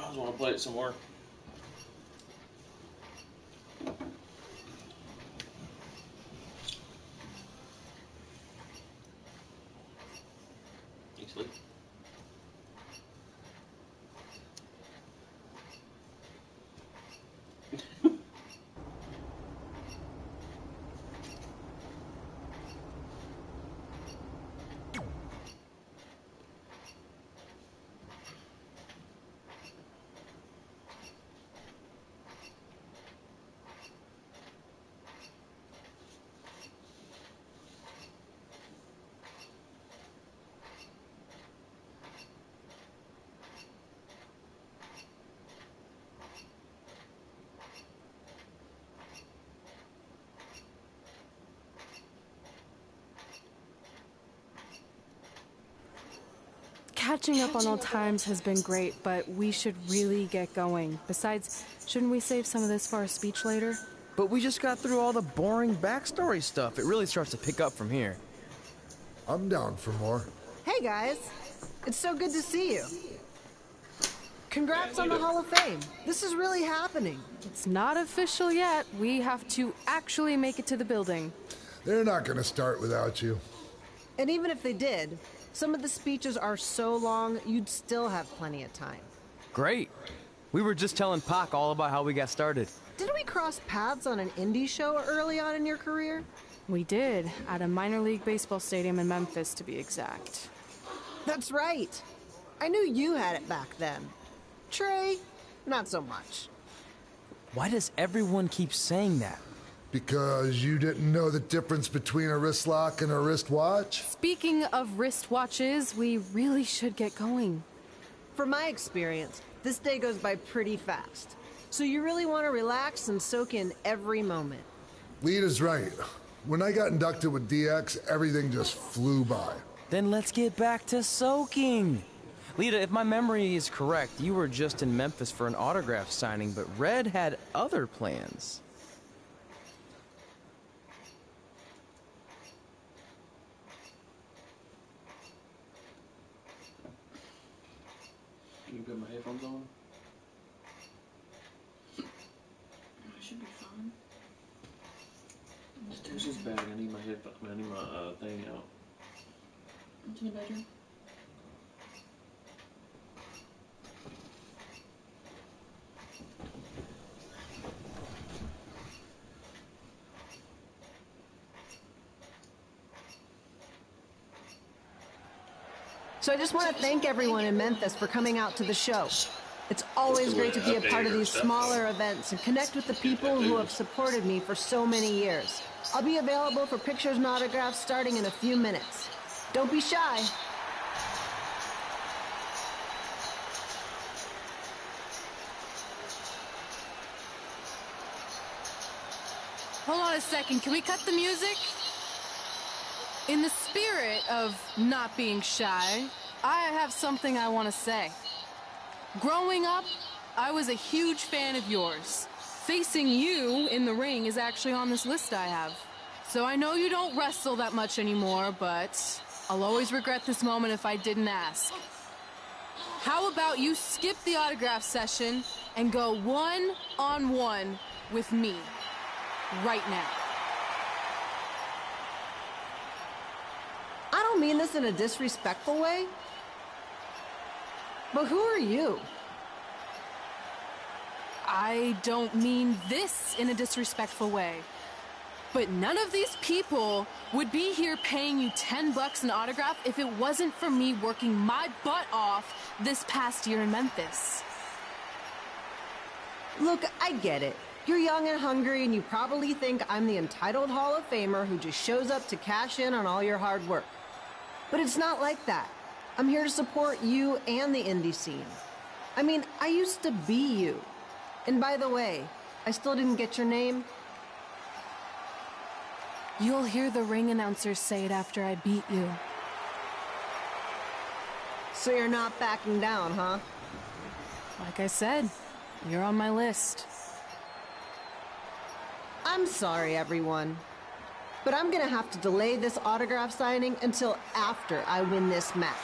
I just want to play it some more. You sleep? Catching up on old times has been great, but we should really get going. Besides, shouldn't we save some of this for our speech later? But we just got through all the boring backstory stuff. It really starts to pick up from here. I'm down for more. Hey guys, it's so good to see you. Congrats on the Hall of Fame. This is really happening. It's not official yet. We have to actually make it to the building. They're not gonna start without you. And even if they did, some of the speeches are so long, you'd still have plenty of time. Great. We were just telling Pac all about how we got started. Didn't we cross paths on an indie show early on in your career? We did, at a minor league baseball stadium in Memphis, to be exact. That's right. I knew you had it back then. Trey, not so much. Why does everyone keep saying that? Because you didn't know the difference between a wristlock and a wristwatch? Speaking of wristwatches, we really should get going. From my experience, this day goes by pretty fast. So you really want to relax and soak in every moment. Lita's right. When I got inducted with DX, everything just flew by. Then let's get back to soaking. Lita, if my memory is correct, you were just in Memphis for an autograph signing, but Red had other plans. You got my headphones on? I should be fine. Where's this bag? I need my headphone. I need my thing out. Into the bedroom. So I just want to thank everyone in Memphis for coming out to the show. It's always great to be a part of these smaller events and connect with the people who have supported me for so many years. I'll be available for pictures and autographs starting in a few minutes. Don't be shy. Hold on a second, can we cut the music? In the spirit of not being shy, I have something I want to say. Growing up, I was a huge fan of yours. Facing you in the ring is actually on this list I have. So I know you don't wrestle that much anymore, but I'll always regret this moment if I didn't ask. How about you skip the autograph session and go one-on-one with me right now? I don't mean this in a disrespectful way, but who are you? I don't mean this in a disrespectful way, but none of these people would be here paying you $10 an autograph if it wasn't for me working my butt off this past year in Memphis. Look, I get it. You're young and hungry, and you probably think I'm the entitled Hall of Famer who just shows up to cash in on all your hard work. But it's not like that. I'm here to support you and the indie scene. I mean, I used to be you. And by the way, I still didn't get your name. You'll hear the ring announcers say it after I beat you. So you're not backing down, huh? Like I said, you're on my list. I'm sorry, everyone. But I'm gonna have to delay this autograph signing until after I win this match.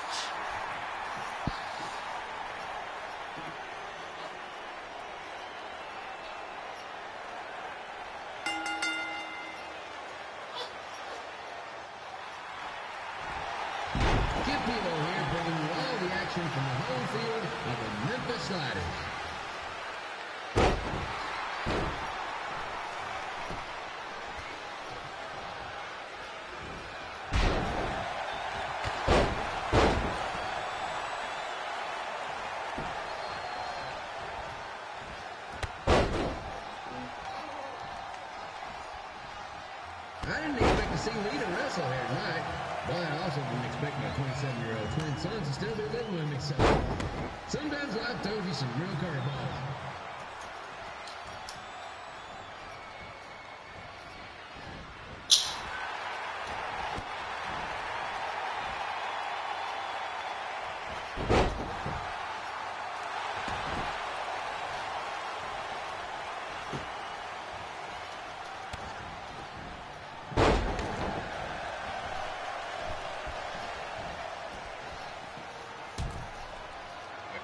wrestle here tonight, but I also didn't expect my 27-year-old twin sons to still be living with me, so sometimes life throws you some real curveballs.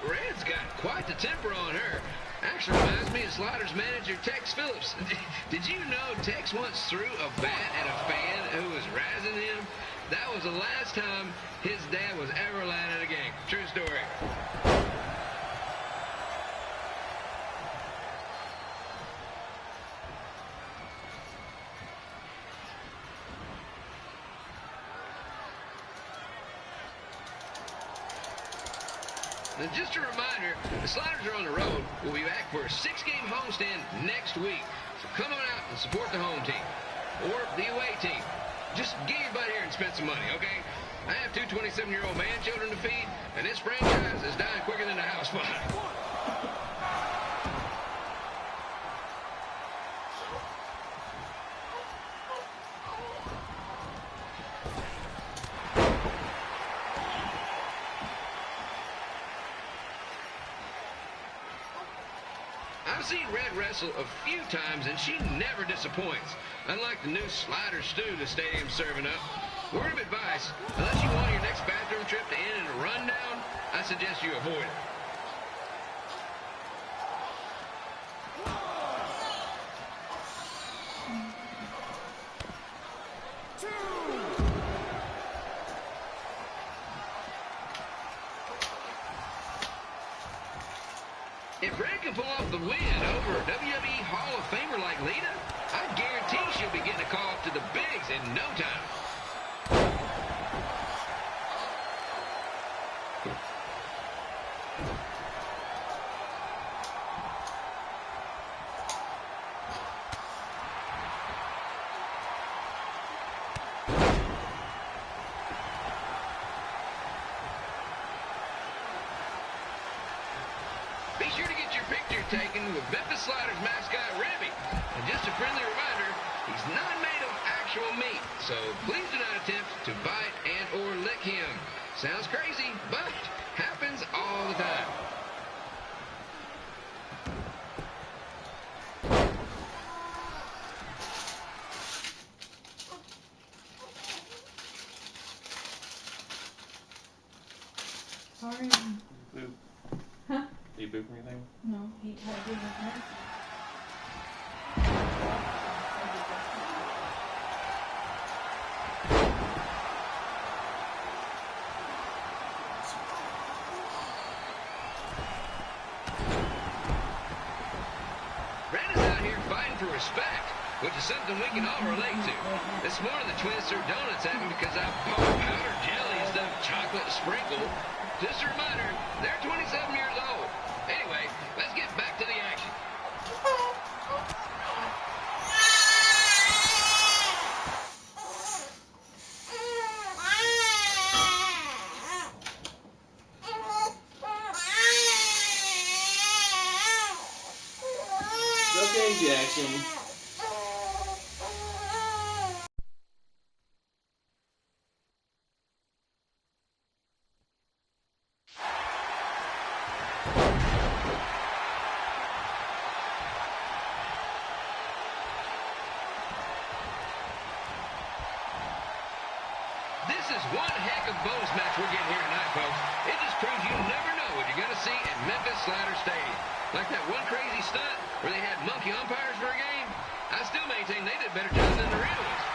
Red's got quite the temper on her. Actually reminds me of Slaughter's manager, Tex Phillips. Did you know Tex once threw a bat at a fan who was razzing him? That was the last time his dad was ever allowed at a game. True story. And just a reminder, the Sliders are on the road. We'll be back for a 6-game homestand next week. So come on out and support the home team or the away team. Just get your butt here and spend some money, okay? I have 2 27-year-old man-children to feed, and this franchise is dying quicker than the house fire. I've seen Red wrestle a few times, and she never disappoints. Unlike the new slider stew the stadium's serving up. Word of advice, unless you want your next bathroom trip to end in a rundown, I suggest you avoid it. If Red can pull off the win over a WWE Hall of Famer like Lita, I guarantee she'll be getting a call up to the bigs in no time. Be sure to get your picture taken with Memphis Sliders mascot, Remy. And just a friendly reminder, he's not made of actual meat, so please do not attempt to bite and or lick him. Sounds crazy, but happens all the time. Sorry. Boop. Huh? Do you boop or anything? No, he had to do his hair. Red is out here fighting for respect, which is something we can all relate to. This morning the twins threw donuts at me because I bought powdered jelly instead of chocolate sprinkle. Just a reminder, they're 27 years old. Anyway, let's get back to the action. Okay, Jackson. This is one heck of a bonus match we're getting here tonight, folks. It just proves you never know what you're going to see at Memphis Slider Stadium. Like that one crazy stunt where they had monkey umpires for a game. I still maintain they did a better job than the real ones.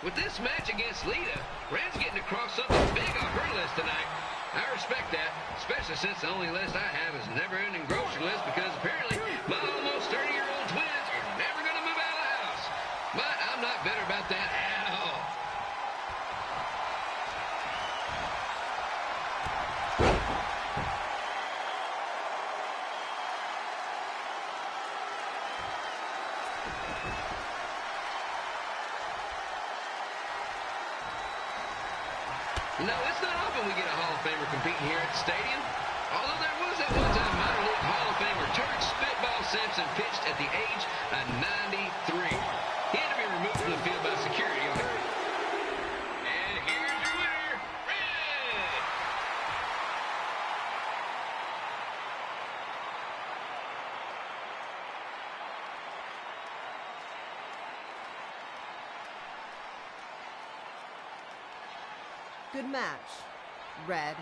With this match against Lita, Red's getting across something big on her list tonight. I respect that, especially since the only list I have is a never-ending grocery list because apparently my almost 30-year-old twins are never going to move out of the house. My No, it's not often we get a Hall of Famer competing here at the stadium. Although there was that one-time minor league Hall of Famer Turk Spitball Simpson pitched at the age of 93. He had to be removed from the field by security on the grid. And here's your winner, Red! Good match, Red.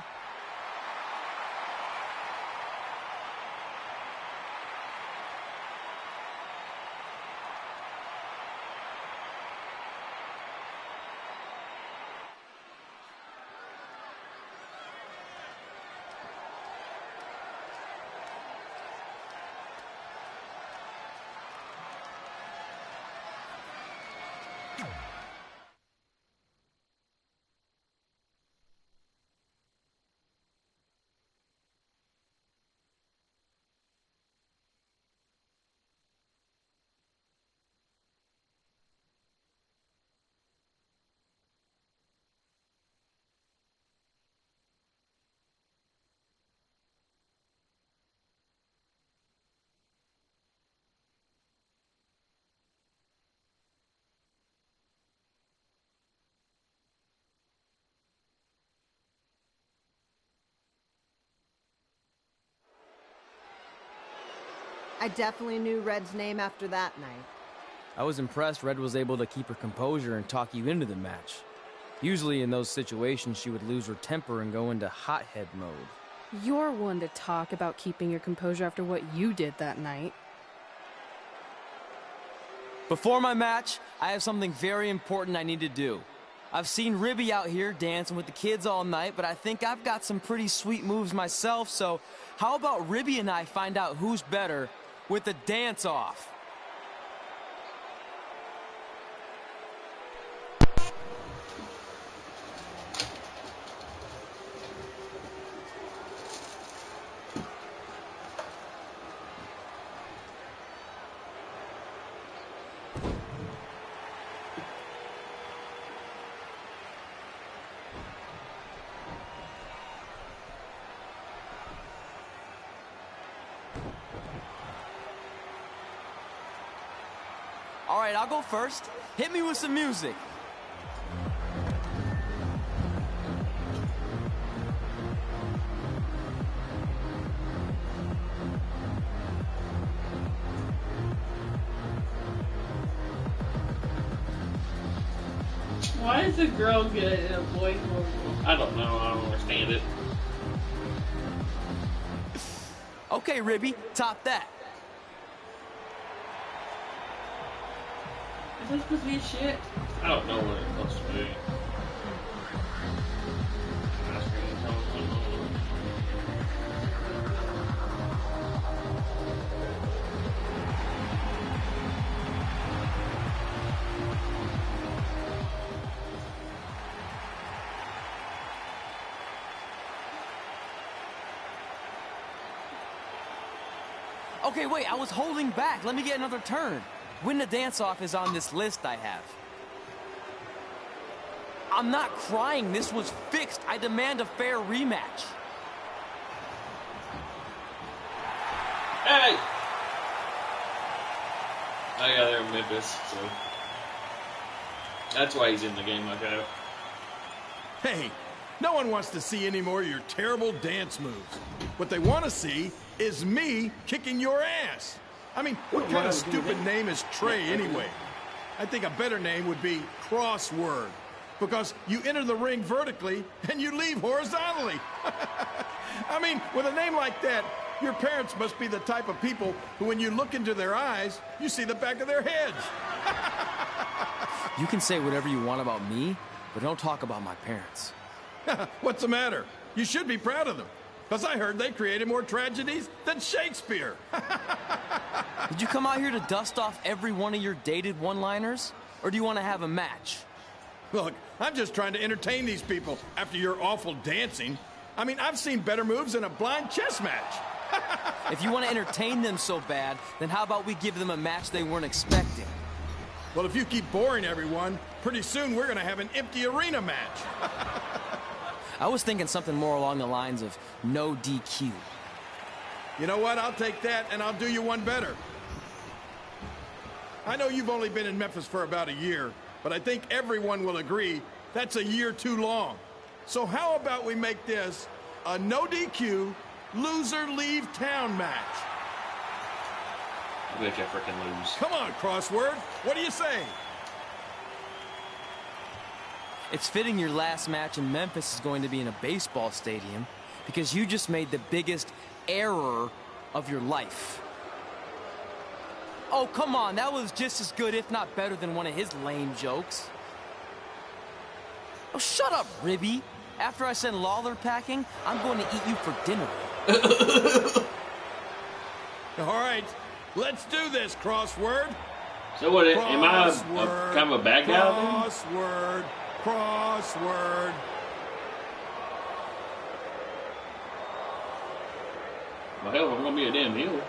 I definitely knew Red's name after that night. I was impressed Red was able to keep her composure and talk you into the match. Usually in those situations, she would lose her temper and go into hothead mode. You're one to talk about keeping your composure after what you did that night. Before my match, I have something very important I need to do. I've seen Ribby out here dancing with the kids all night, but I think I've got some pretty sweet moves myself, so how about Ribby and I find out who's better with the dance-off? All right, I'll go first. Hit me with some music. Why is a girl good and a boy horrible? I don't know. I don't understand it. Okay, Ribby, top that. Is this supposed to be shit? I don't know what it's supposed to be. Okay, wait, I was holding back. Let me get another turn. Win the dance-off is on this list I have. I'm not crying. This was fixed. I demand a fair rematch. Hey! Oh yeah, they're in Memphis, so that's why he's in the game like that. Hey, no one wants to see any more of your terrible dance moves. What they want to see is me kicking your ass. I mean, what kind of stupid name is Trey anyway? I think a better name would be Crossword, because you enter the ring vertically and you leave horizontally. I mean, with a name like that, your parents must be the type of people who, when you look into their eyes, you see the back of their heads. You can say whatever you want about me, but don't talk about my parents. What's the matter? You should be proud of them, because I heard they created more tragedies than Shakespeare. Did you come out here to dust off every one of your dated one-liners? Or do you want to have a match? Look, I'm just trying to entertain these people after your awful dancing. I mean, I've seen better moves in a blind chess match. If you want to entertain them so bad, then how about we give them a match they weren't expecting? Well, if you keep boring everyone, pretty soon we're going to have an empty arena match. I was thinking something more along the lines of no DQ. You know what? I'll take that, and I'll do you one better. I know you've only been in Memphis for about a year, but I think everyone will agree that's a year too long. So how about we make this a no DQ, loser leave town match? I bet you I freaking lose. Come on, Crossword. What do you say? It's fitting your last match in Memphis is going to be in a baseball stadium because you just made the biggest error of your life. Oh, come on. That was just as good, if not better, than one of his lame jokes. Oh, shut up, Ribby. After I send Lawler packing, I'm going to eat you for dinner. All right, let's do this, Crossword. So what, am I kind of a bad guy then? Crossword, crossword. Well, hell, I'm going to be a damn heel.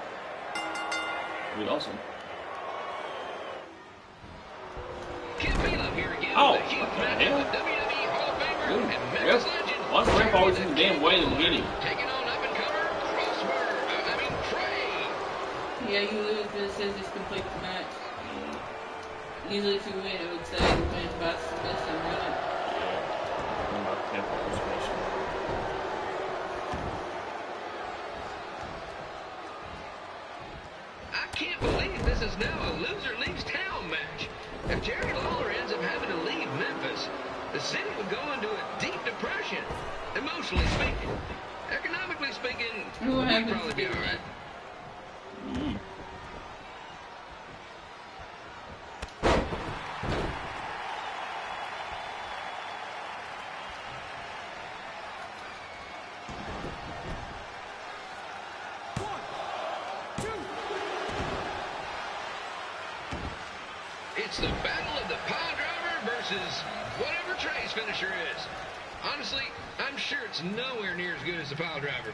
That'd be awesome. Oh, what the hell? WWE Hall of Famer and Memphis legend. Why is Grandpa always in the damn way in the beginning? Taking on up-and-comer Trey. Yeah, you lose, but it says it's complete the match. Usually if you win, it would say win by submission, wouldn't it? I can't believe this is now a loser leaves town match. If Jerry Lawler ends up having to leave Memphis, the city would go into a deep depression, emotionally speaking. Economically speaking, we'd probably be all right. It's the battle of the pile driver versus whatever Trey's finisher is. Honestly, I'm sure it's nowhere near as good as the pile driver.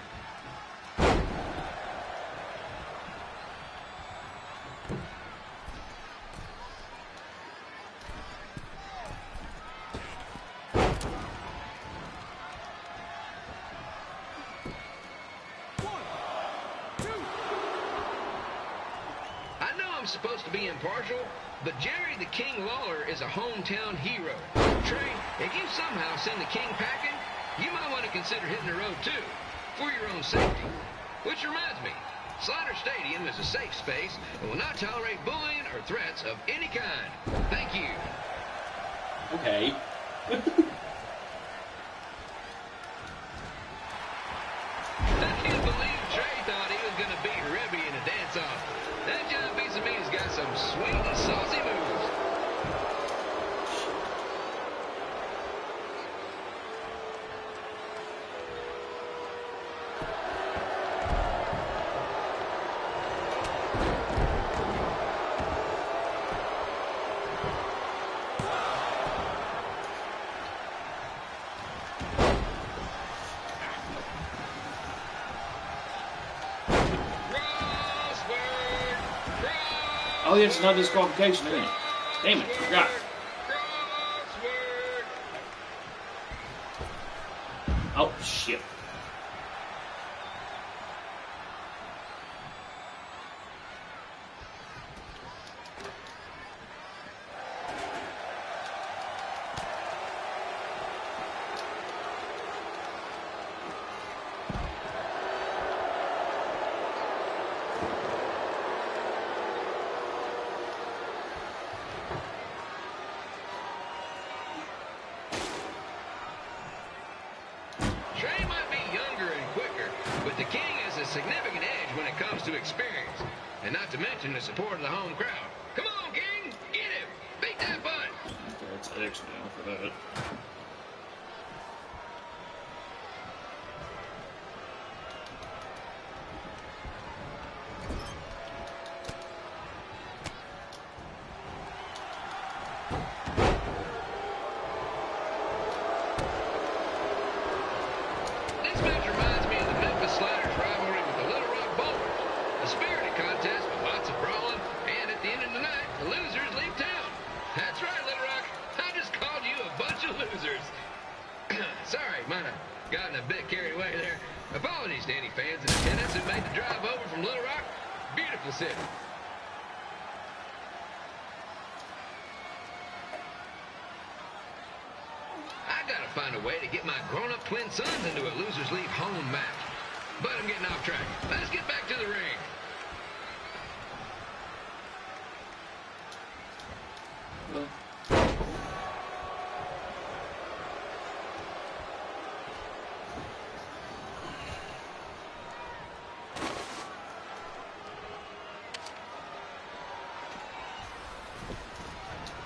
I know I'm supposed to be impartial, but Jerry the King Lawler is a hometown hero. Trey, if you somehow send the King packing, you might want to consider hitting the road too, for your own safety. Which reminds me, Slaughter Stadium is a safe space and will not tolerate bullying or threats of any kind. Thank you. Okay. I can't believe Trey thought he was going to beat Ribby in a dance-off. That John piece of meat has got some sweet and saucy moves. Oh, yeah, it's not disqualification, isn't it? Damn it, I forgot. Oh, shit. Trey might be younger and quicker, but the King has a significant edge when it comes to experience, and not to mention the support of the home crowd. Come on, King, get him! Beat that butt! Okay, it's X now for that. This match reminds me of the Memphis Sliders rivalry with the Little Rock Bowlers. A spirited contest with lots of brawling, and at the end of the night, the losers leave town. That's right, Little Rock. I just called you a bunch of losers. Sorry, might have Gotten a bit carried away there. Apologies to any fans in attendance who made the drive over from Little Rock. Beautiful city. I gotta find a way to get my grown-up twin sons into a losers leave home match. But I'm getting off track. Let's get back to the ring.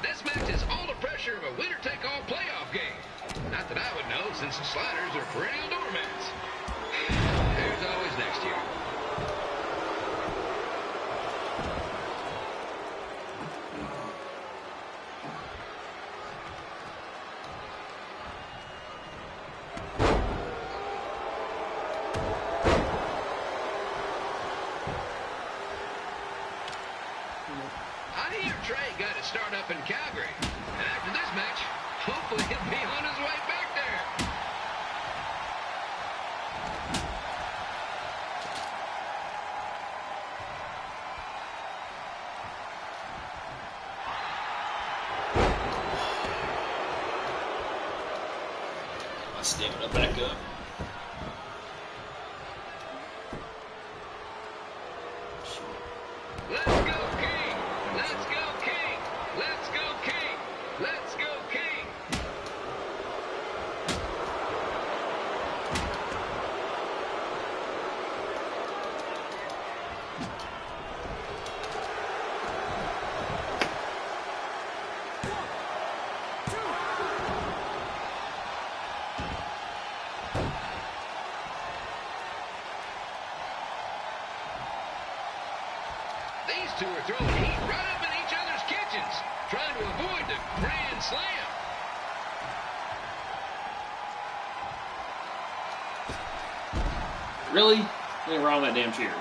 This match is all the pressure of a winner-take-all playoff game. Not that I would know, since the Sliders are perennial doormats. There's always next year. I hear Trey got his start up in Calgary. And after this match, hopefully he'll be on his way back there. My stamina back up. Let's go, King! Let's go, King! Let's go, King! Let's go, King! These two are throwing heat right up in each other's kitchens, trying to avoid the Grand Slam. Really? Ain't wrong with that damn chair.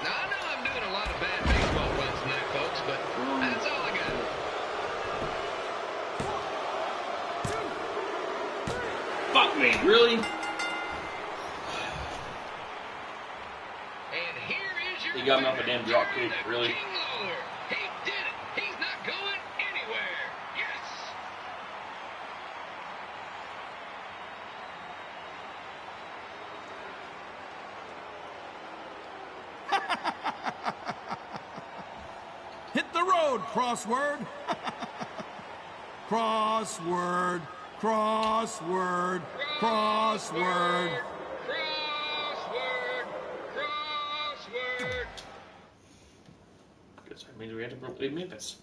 Now, I know I'm doing a lot of bad baseball runs tonight, folks, but that's all I got. Fuck me, really? And here is your He got me off a winner, damn drop kick, the really? King Lawler. He did it. He's not going anywhere. Yes. Hit the road, crossword. Crossword, crossword, crossword. Crossword. Crossword. Guess that means we have to leave Memphis.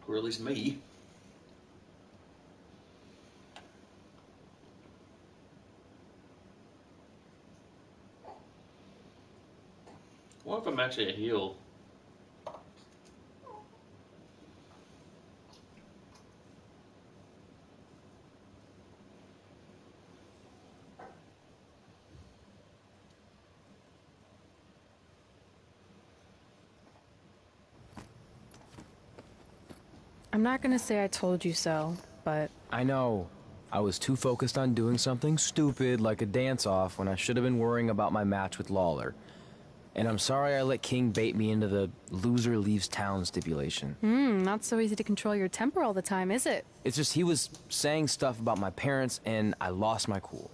Or at least me. What if I'm actually a heel? I'm not gonna say I told you so, but I know. I was too focused on doing something stupid like a dance-off when I should have been worrying about my match with Lawler. And I'm sorry I let King bait me into the loser leaves town stipulation. not so easy to control your temper all the time, is it? It's just he was saying stuff about my parents and I lost my cool.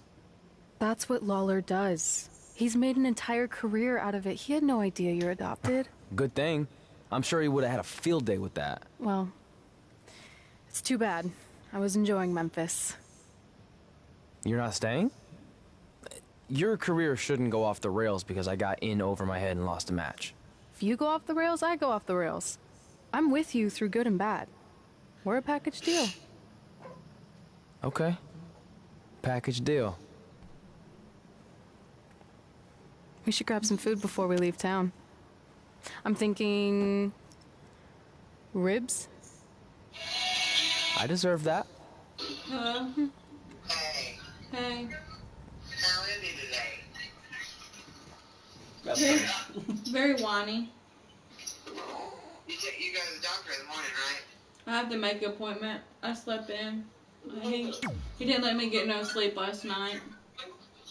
That's what Lawler does. He's made an entire career out of it. He had no idea you're adopted. Good thing. I'm sure he would have had a field day with that. Well, it's too bad. I was enjoying Memphis. You're not staying? Your career shouldn't go off the rails because I got in over my head and lost a match. If you go off the rails, I go off the rails. I'm with you through good and bad. We're a package deal. Okay. Package deal. We should grab some food before we leave town. I'm thinking... ribs? I deserve that. Hello? Hey, Hey. how is he today? That's Very, nice. very whiny. You go to the doctor in the morning, right? I have to make an appointment. I slept in. He didn't let me get no sleep last night.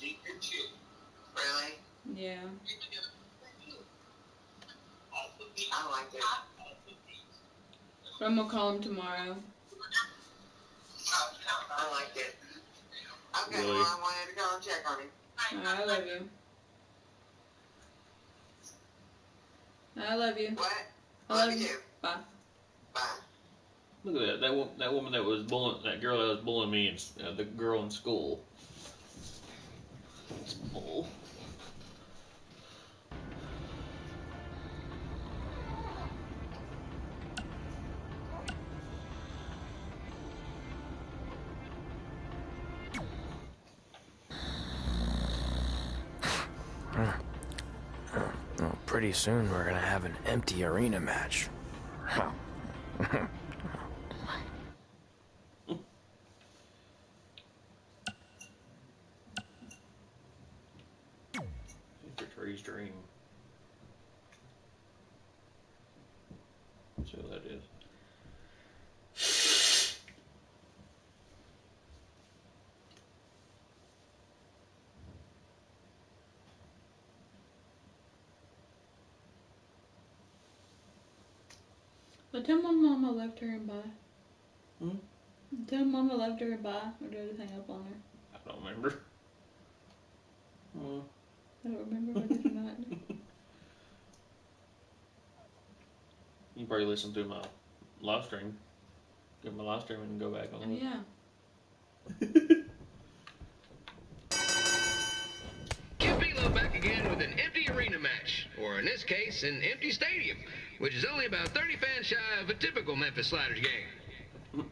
Really? Yeah. I don't like it. But I'm gonna call him tomorrow. I don't like it. Okay, Really? well, I wanted to go and check on him. Alright, I love you. I love you. What? I love you. too. Bye. Bye. Look at that. That woman that was bullying, that girl that was bullying me, and the girl in school. It's bull. Well, pretty soon we're gonna have an empty arena match. Trey's dream. See what that is. But tell Mama I loved her and bye. Hmm? Tell Mama I loved her and bye. Or did I hang up on her? I don't remember. I don't remember, but did you not? You probably listen to my live stream. Get my live stream and go back on Oh, it. yeah. Get Velo back again with an empty arena match, or in this case, an empty stadium, which is only about 30 fans shy of a typical Memphis Sliders game.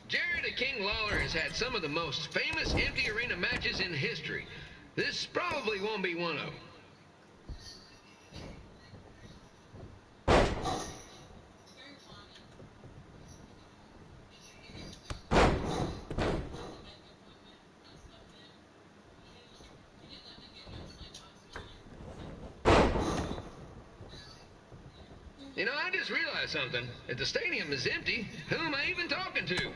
Jared the King Lawler has had some of the most famous empty arena matches in history. This probably won't be one of them. You know, I just realized something. If the stadium is empty, who am I even talking to?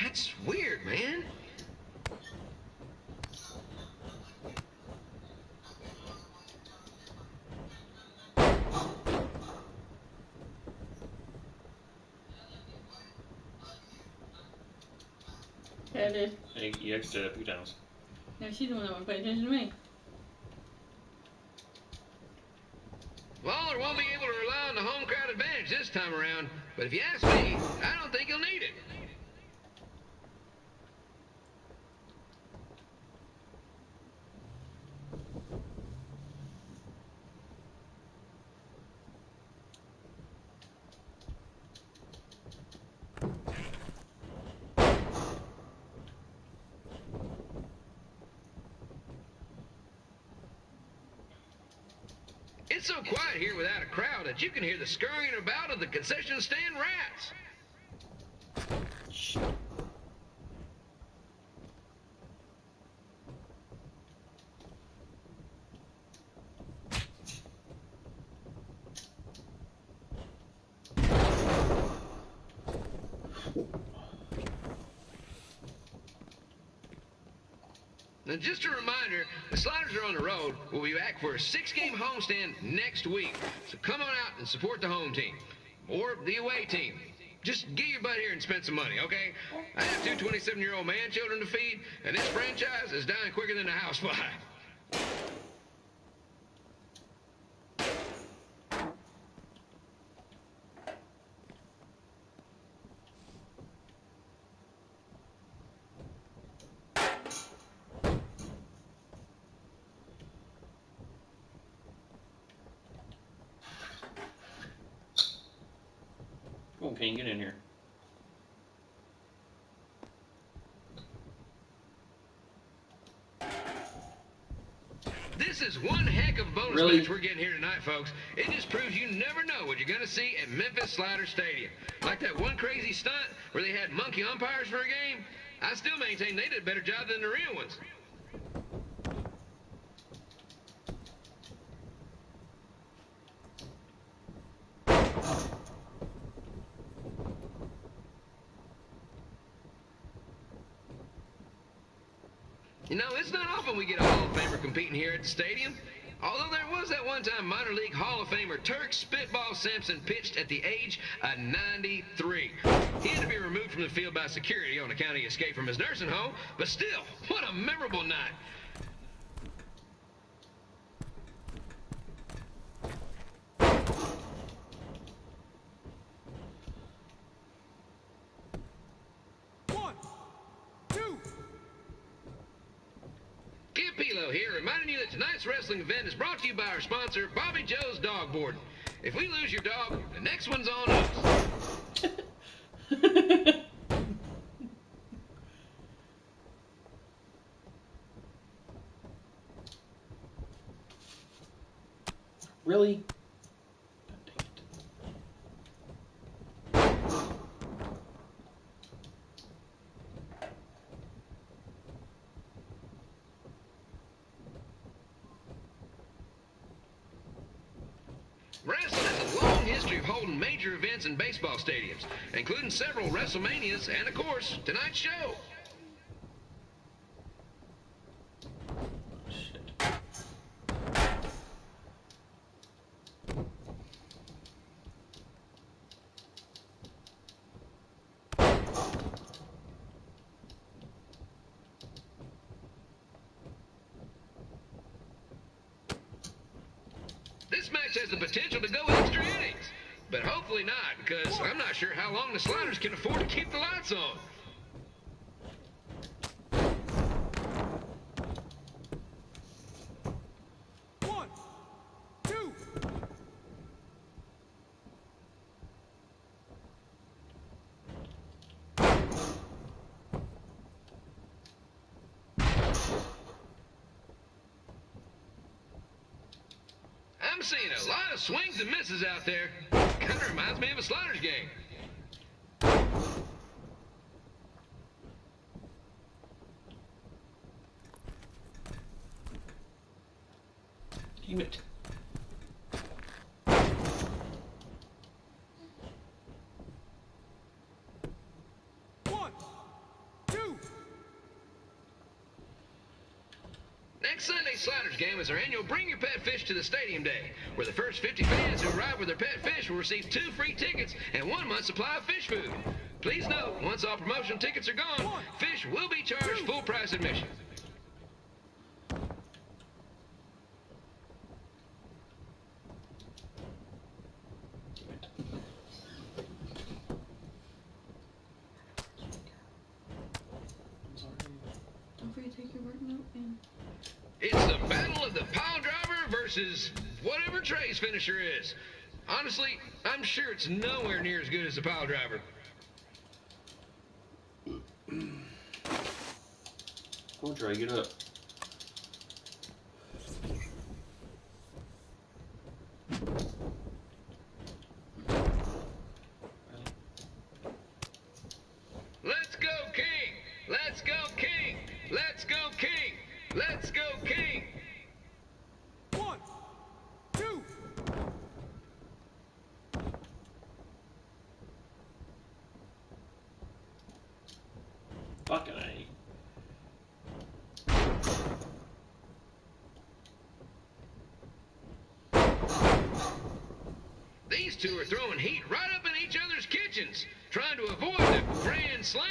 That's weird, man. Yeah, I did. Hey, you exited a few times. No, she's the one that won't pay attention to me. Lawler won't be able to rely on the home crowd advantage this time around, but if you ask me, I don't think he'll need it. It's so quiet here without a crowd that you can hear the scurrying about of the concession stand rats. Now, just a reminder, the Sliders are on the road. We'll be back for a 6-game homestand next week. So come on out and support the home team. Or the away team. Just get your butt here and spend some money, okay? I have 2 27-year-old man children to feed, and this franchise is dying quicker than a housefly. can't get in here. This is one heck of a bonus Really? match we're getting here tonight, folks. It just proves you never know what you're going to see at Memphis Slider Stadium. Like that one crazy stunt where they had monkey umpires for a game. I still maintain they did a better job than the real ones. You know, it's not often we get a Hall of Famer competing here at the stadium. Although there was that one time minor league Hall of Famer Turk Spitball Sampson pitched at the age of 93. He had to be removed from the field by security on account he escaped from his nursing home, but still, what a memorable night. Here, reminding you that tonight's wrestling event is brought to you by our sponsor, Bobby Joe's Dog Boarding. If we lose your dog, the next one's on us. Really? Wrestling has a long history of holding major events in baseball stadiums, including several WrestleManias and, of course, tonight's show. This match has the potential to go extra innings, but hopefully not, because I'm not sure how long the Sliders can afford to keep the lights on. I'm seeing a lot of swings and misses out there. Kind of reminds me of a Sliders game. Damn it. Next Sunday's Sliders game is our annual Bring Your Pet Fish to the Stadium Day, where the first 50 fans who arrive with their pet fish will receive 2 free tickets and 1 month's supply of fish food. Please note, once all promotional tickets are gone, fish will be charged full price admission. Don't forget to take your work note and... It's the battle of the pile driver versus whatever Trey's finisher is. Honestly, I'm sure it's nowhere near as good as the pile driver. Come on, Trey, get up. Let's go, King! Let's go, King! Let's go, King! Let's go, King! 1, 2. Fucking A. These two are throwing heat right up in each other's kitchens, trying to avoid the Grand Slam.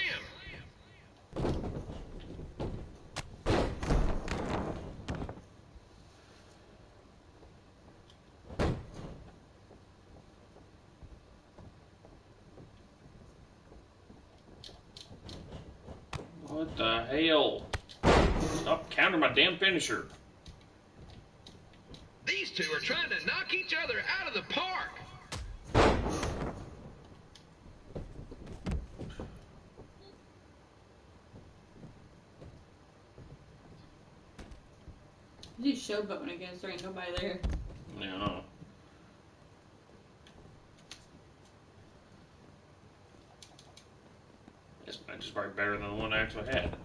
What the hell? Stop countering my damn finisher. These two are trying to knock each other out of the park. He's showboating against there ain't nobody there. Yeah, I know. This match is probably better than the one I actually had.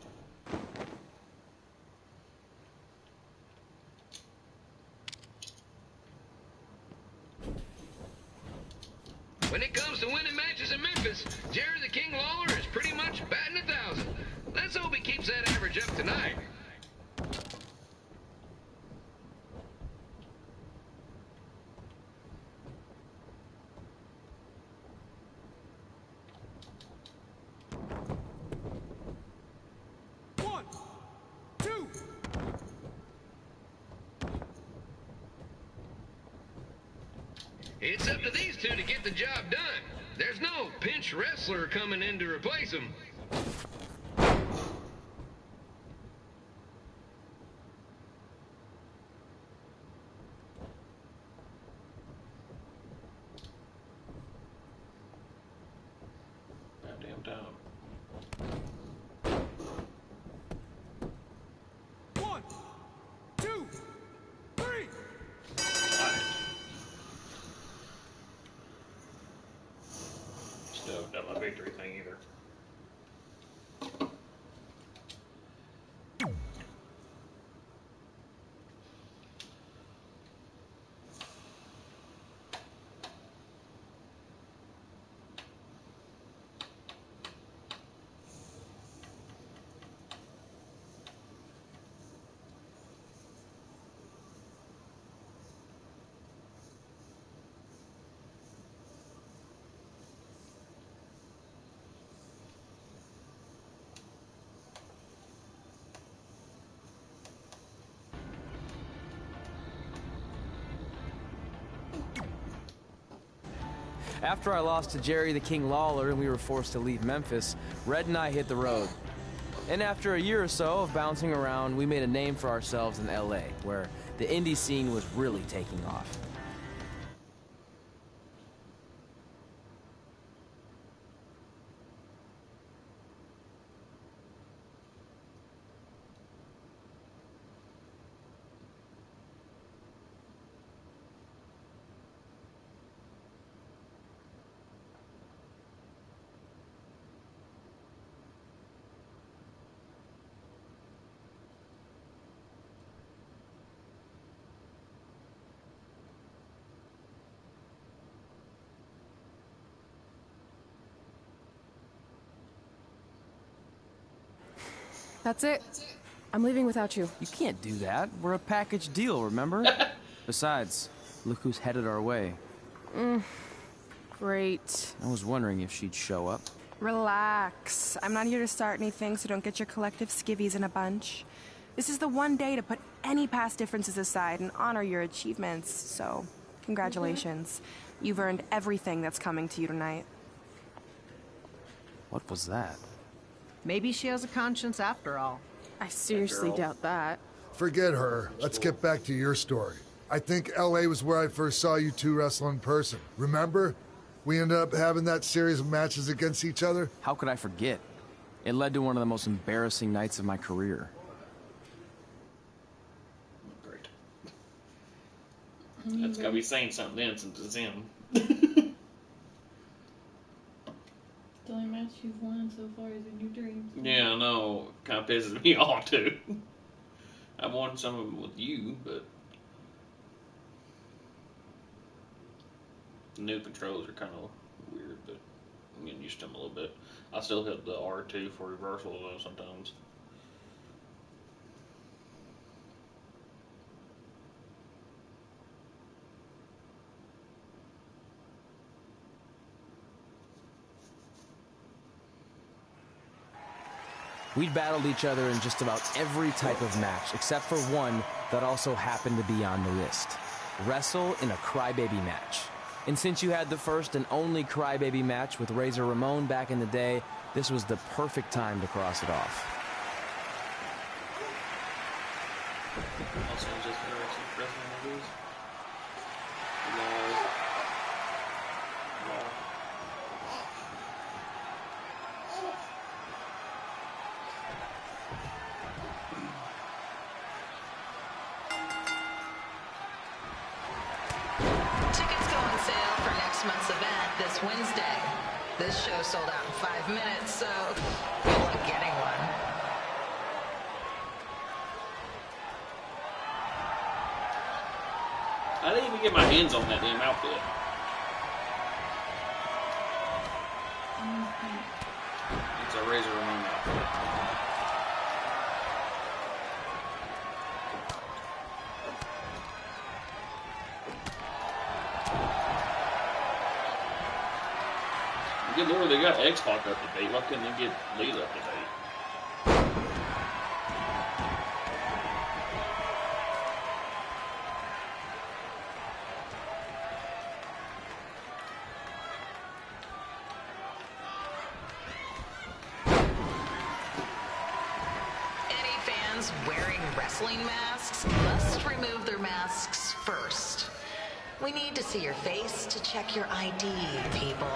When it comes to winning matches in Memphis, Jerry the King Lawler is pretty much batting 1,000. Let's hope he keeps that average up tonight. One, two. It's up to these two to get the job done. There's no pinch wrestler coming in to replace him. Goddamn time. One, two, three. Still got my victory thing either. After I lost to Jerry the King Lawler and we were forced to leave Memphis, Red and I hit the road. And after a year or so of bouncing around, we made a name for ourselves in LA, where the indie scene was really taking off. That's it. I'm leaving without you. You can't do that. We're a package deal, remember? Besides, look who's headed our way. Great. I was wondering if she'd show up. Relax. I'm not here to start anything, so don't get your collective skivvies in a bunch. This is the one day to put any past differences aside and honor your achievements, so congratulations. You've earned everything that's coming to you tonight. What was that? Maybe she has a conscience after all. I seriously doubt that. Forget her. Let's get back to your story. I think LA was where I first saw you two wrestle in person. Remember? We ended up having that series of matches against each other. How could I forget? It led to one of the most embarrassing nights of my career. Great. That's gotta be saying something then since it's him. The only match you've won so far is in your dreams. Yeah, I know. Kind of pisses me off too. I've won some of them with you, but the new controls are kind of weird, but I'm getting used to them a little bit. I still hit the R2 for reversal though sometimes. We'd battled each other in just about every type of match, except for one that also happened to be on the list. Wrestle in a crybaby match. And since you had the first and only crybaby match with Razor Ramon back in the day, this was the perfect time to cross it off. Also, just wrestling movies. month's event this Wednesday. This show sold out in 5 minutes, so good luck getting one. I didn't even get my hands on that damn outfit. It's a Razor Ramon outfit. Good lord, they got X-Pac up to date. Why couldn't they get Lita up to date? Any fans wearing wrestling masks must remove their masks first. We need to see your face to check your ID, people.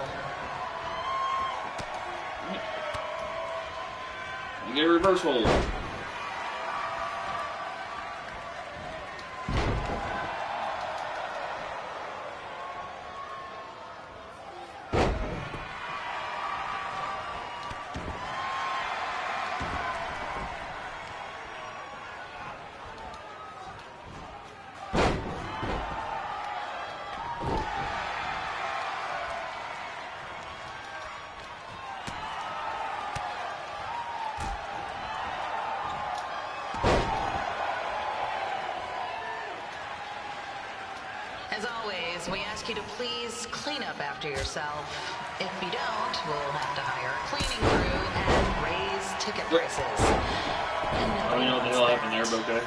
You get a reverse hold. As always, we ask you to please clean up after yourself. If you don't, we'll have to hire a cleaning crew and raise ticket prices. And I don't know what the hell happened there, but okay.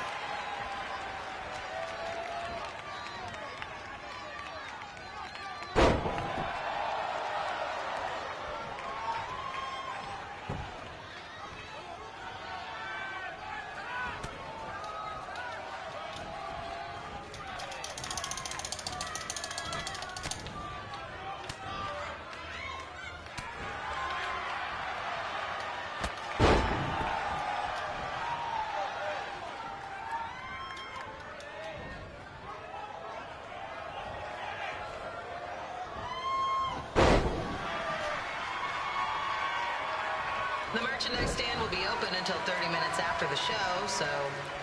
The merchandise stand will be open until 30 minutes after the show, so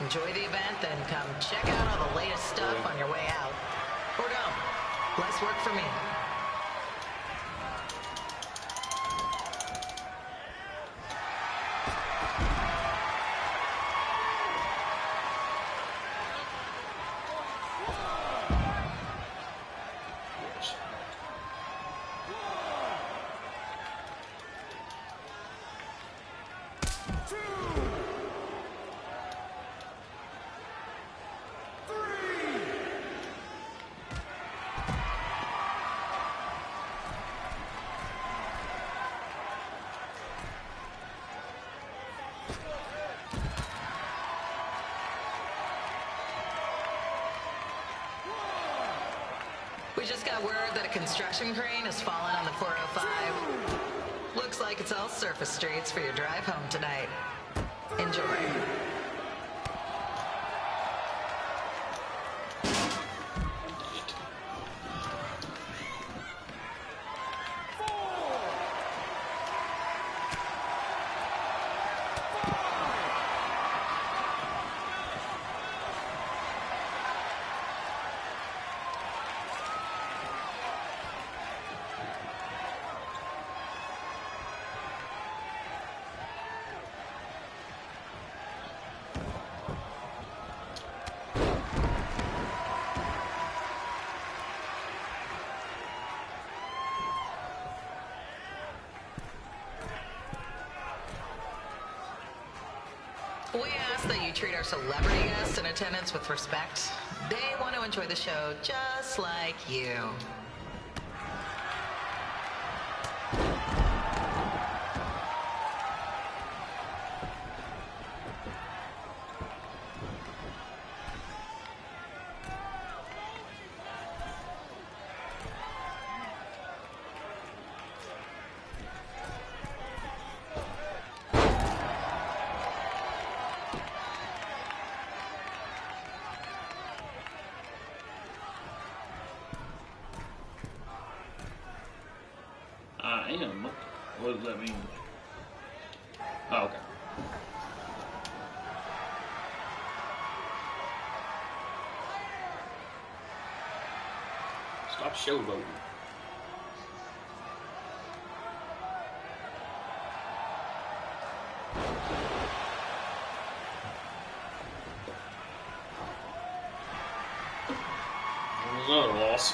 enjoy the event, then come check out all the latest stuff on your way out. Or don't. Less work for me. We just got word that a construction crane has fallen on the 405. Looks like it's all surface streets for your drive home tonight. Enjoy. We ask that you treat our celebrity guests in attendance with respect. They want to enjoy the show just like you. I am. What does that mean? Oh, okay. Stop showboating. Another loss.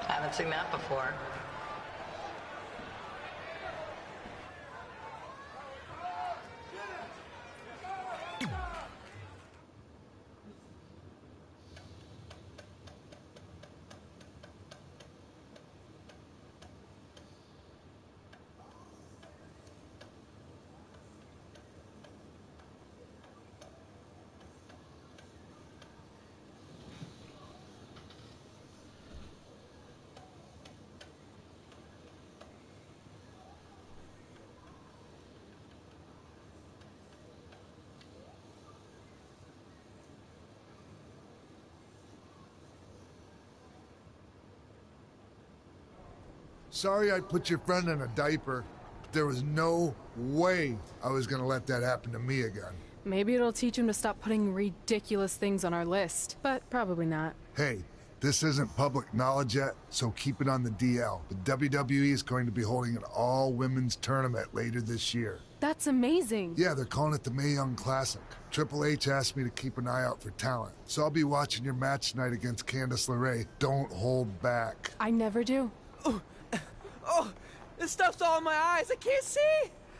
Haven't seen that before. Sorry I put your friend in a diaper, but there was no way I was gonna let that happen to me again. Maybe it'll teach him to stop putting ridiculous things on our list, but probably not. Hey, this isn't public knowledge yet, so keep it on the DL. The WWE is going to be holding an all-women's tournament later this year. That's amazing. Yeah, they're calling it the Mae Young Classic. Triple H asked me to keep an eye out for talent, so I'll be watching your match tonight against Candice LeRae. Don't hold back. I never do. Oh, this stuff's all in my eyes. I can't see.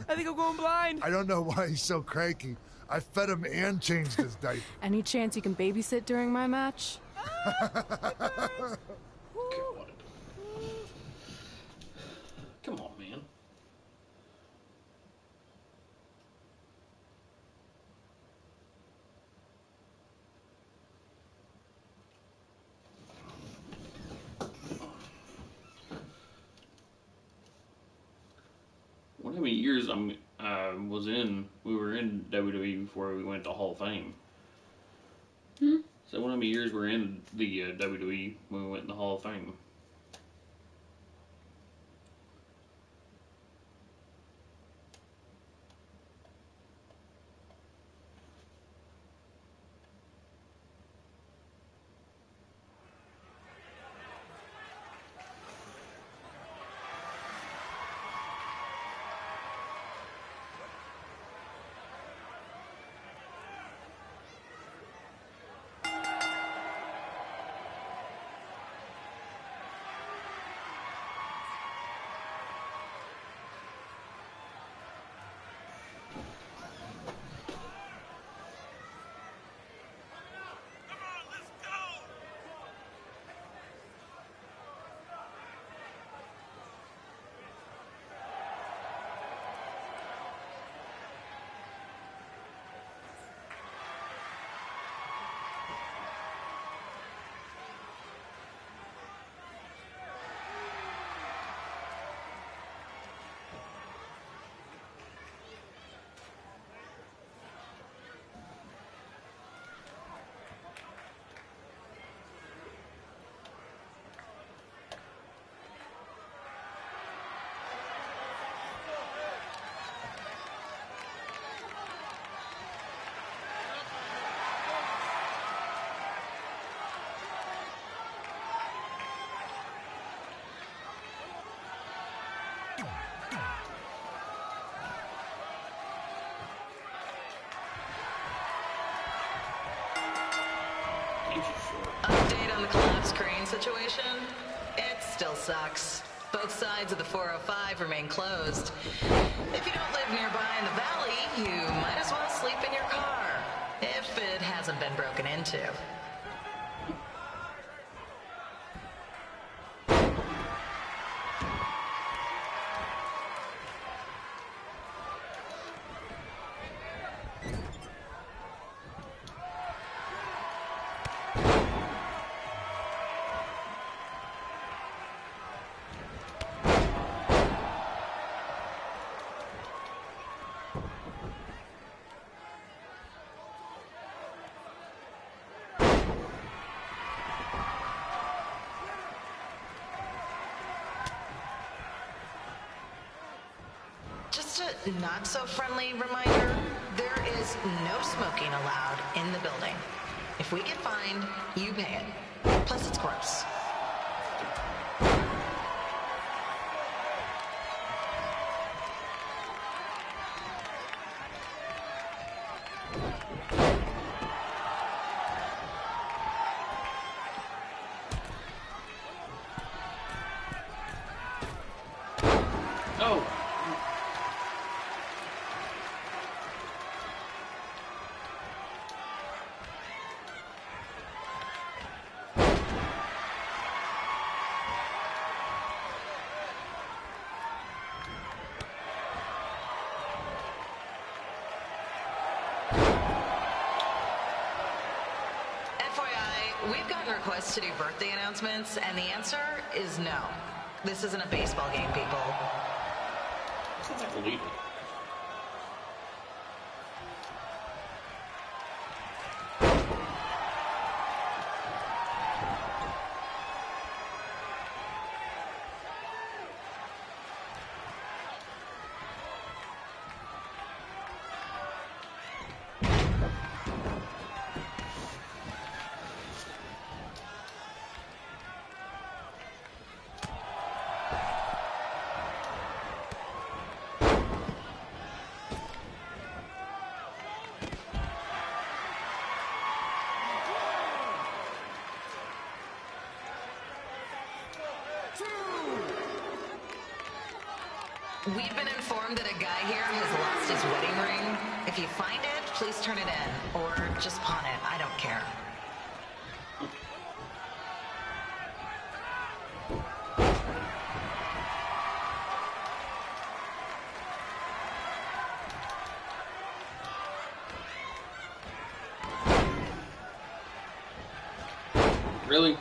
I think I'm going blind. I don't know why he's so cranky. I fed him and changed his diaper. Any chance you can babysit during my match? God. Come on, man. What, how many years we were in WWE before we went to Hall of Fame? So how many years were in the WWE when we went in the Hall of Fame? Update on the collapse crane situation? It still sucks. Both sides of the 405 remain closed. If you don't live nearby in the valley, you might as well sleep in your car, if it hasn't been broken into. Just a not-so-friendly reminder, there is no smoking allowed in the building. If we get fined, you pay it. Plus, it's gross. Oh. We've gotten requests to do birthday announcements, and the answer is no. This isn't a baseball game, people. Lead it. We've been informed that a guy here has lost his wedding ring. If you find it, please turn it in. Or just pawn it. I don't care. Really?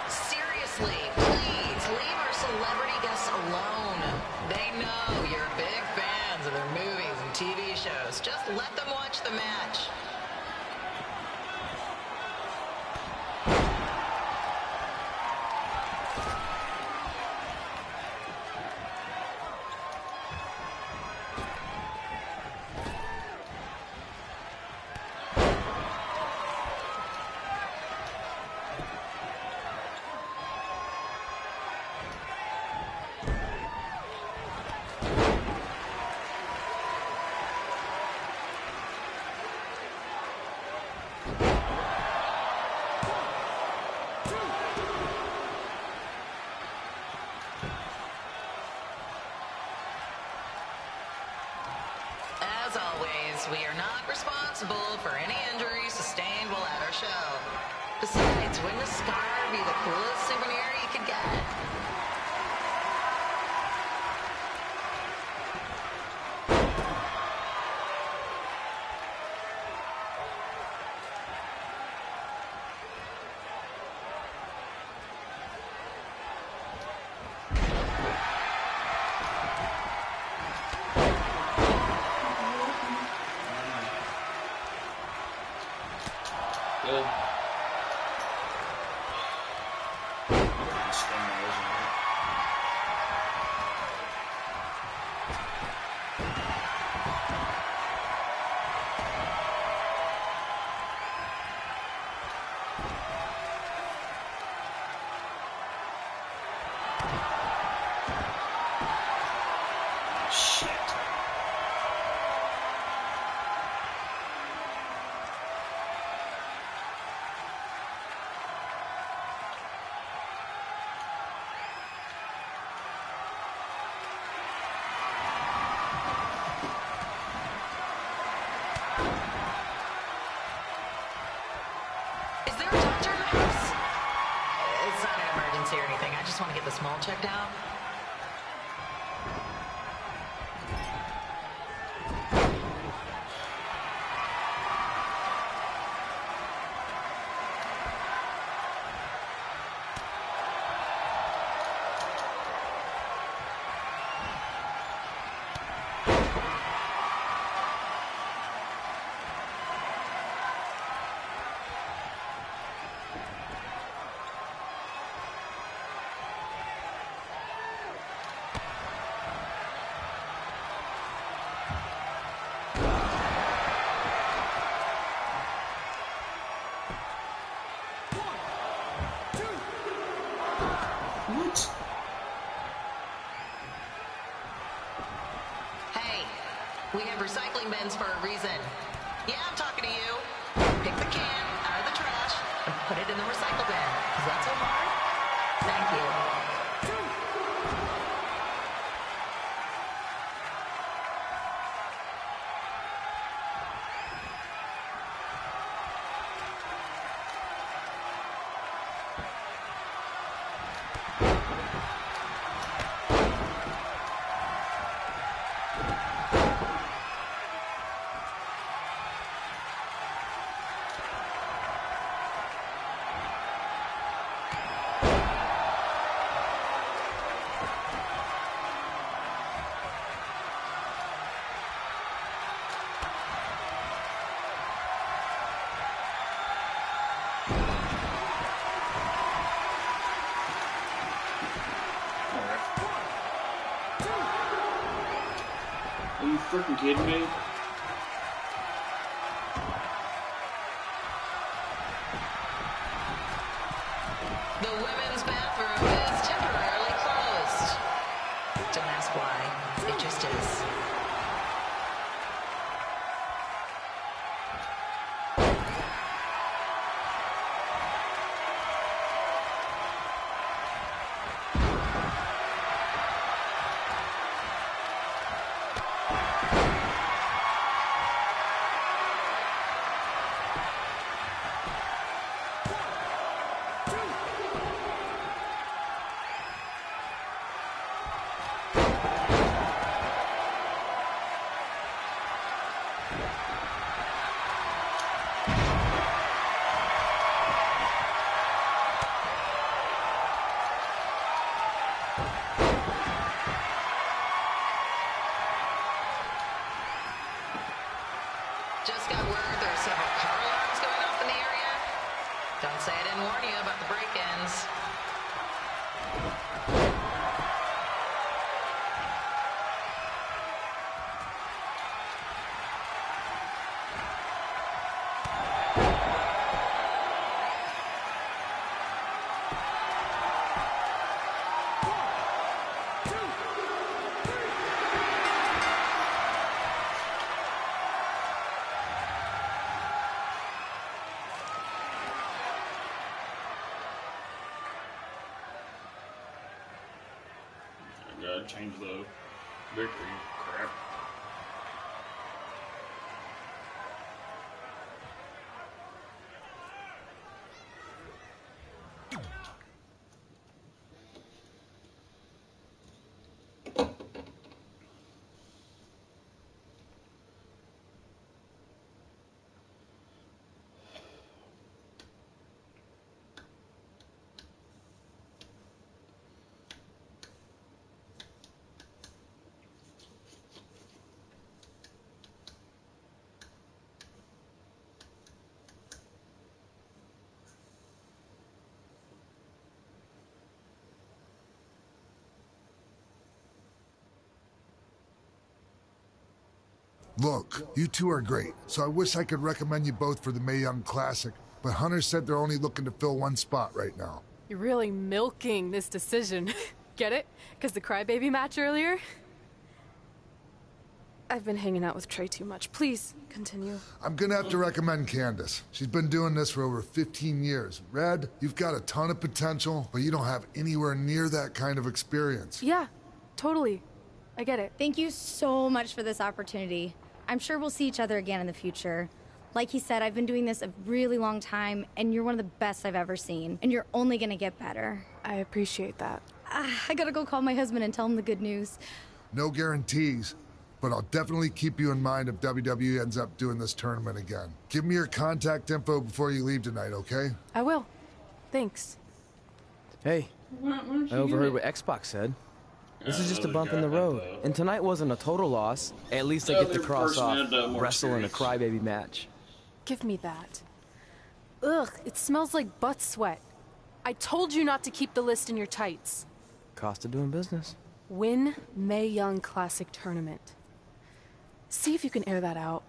Seriously, please leave our celebrity guests alone. They know you're big fans of their movies and TV shows. Just let them watch the match. As always, we are not responsible for any injuries sustained while at our show. Besides, wouldn't a scar be the coolest souvenir you could get? Good. just want to get the small checked out. Hey, we have recycling bins for a reason. Yeah, I'm talking to you. Pick the can out of the trash and put it in the recycle bin. Is that so hard? Thank you. Are you freaking kidding me? The women's bathroom is temporarily closed. Don't ask why. It just is. Just got word there are several car alarms going off in the area. Don't say I didn't warn you about the break-ins. I gotta change the victory crap. Look, you two are great, so I wish I could recommend you both for the Mae Young Classic, but Hunter said they're only looking to fill one spot right now. You're really milking this decision. Get it? Because the crybaby match earlier? I've been hanging out with Trey too much. Please, continue. I'm gonna have to recommend Candace. She's been doing this for over 15 years. Red, you've got a ton of potential, but you don't have anywhere near that kind of experience. Yeah, totally. I get it. Thank you so much for this opportunity. I'm sure we'll see each other again in the future. Like he said, I've been doing this a really long time, and you're one of the best I've ever seen. And you're only gonna get better. I appreciate that. I gotta go call my husband and tell him the good news. No guarantees, but I'll definitely keep you in mind if WWE ends up doing this tournament again. Give me your contact info before you leave tonight, okay? I will. Thanks. Hey, I overheard what Xbox said. This is just a bump in the road. And tonight wasn't a total loss. At least I get to cross off wrestle in a crybaby match. Give me that. Ugh, it smells like butt sweat. I told you not to keep the list in your tights. Cost of doing business. Win Mae Young Classic Tournament. See if you can air that out.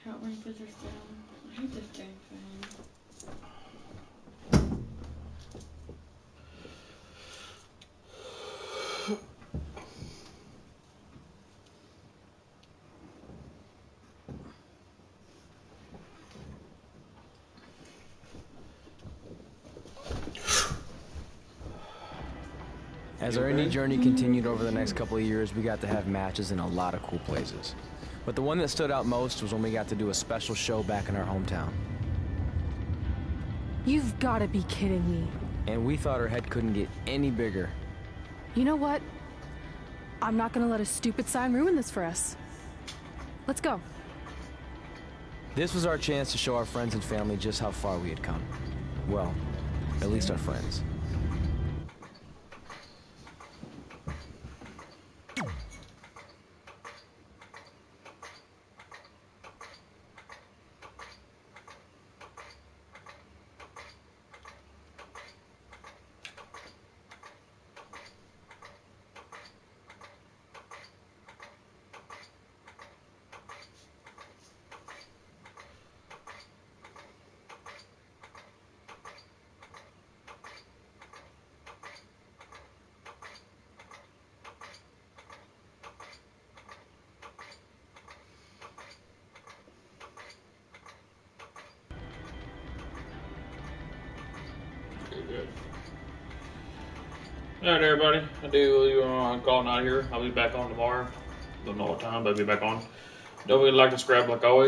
Help me put this down. I hate this dang thing. As our indie journey continued over the next couple of years, we got to have matches in a lot of cool places. But the one that stood out most was when we got to do a special show back in our hometown. You've got to be kidding me. And we thought our head couldn't get any bigger. You know what? I'm not gonna let a stupid sign ruin this for us. Let's go. This was our chance to show our friends and family just how far we had come. Well, at least our friends. Alright, everybody. I do calling out here. I'll be back on tomorrow. Don't know what time, but I'll be back on. Don't forget to like and subscribe like always.